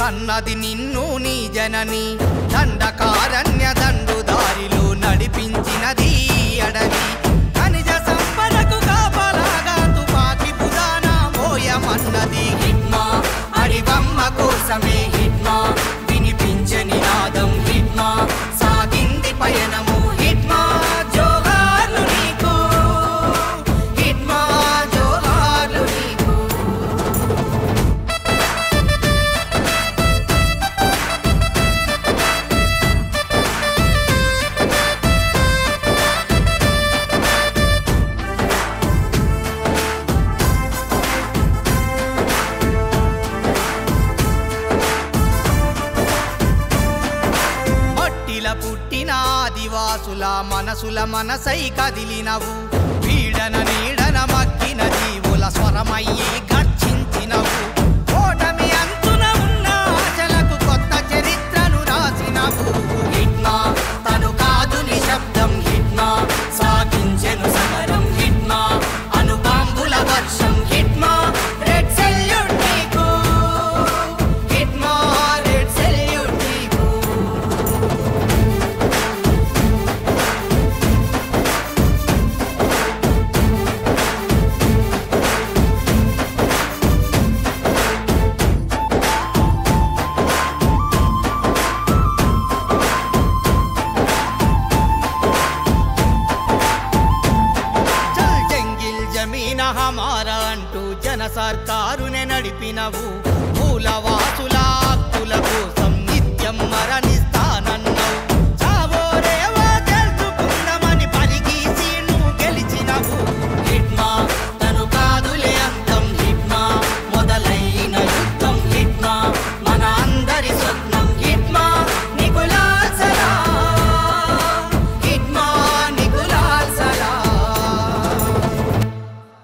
కన్నది నిన్ను నీ జనని దండకారణ్య దండుదారిలో నడిపించినది అడవి ఖనిజ సంపదకు కాపలాగా తుపాకి పురాణ మోయమన్నది హిట్మా అడివమ్మ కోసమే హిట్మా వినిపించే నినాదం హిట్మా సాగింది పయనము హిట్మా జోహార్లు నీకు హిట్మా జోహార్లు నీకు పుట్టిన ఆదివాసుల మనసుల మనసై కదిలినవు పీడన నీడన మక్కిన జీవుల స్వరమయ్యి గర్జించినవు ఓటమి అంచున ఉన్న ఆశలకు కొత్త చరిత్రను రాసినవు హిట్మా తను కాదు నిశ్శబ్దం హిట్మా సాగించెను సమరం హిట్మా అణుబాంబుల వర్షం హిట్మా రెడ్ సెల్యూట్ నీకు హిట్మా రెడ్ సెల్యూట్ నీకు హమారా అంటూ జన సర్కారునే నడిపినవు మూలవాసుల హక్కుల కోసం నిత్యం మరణ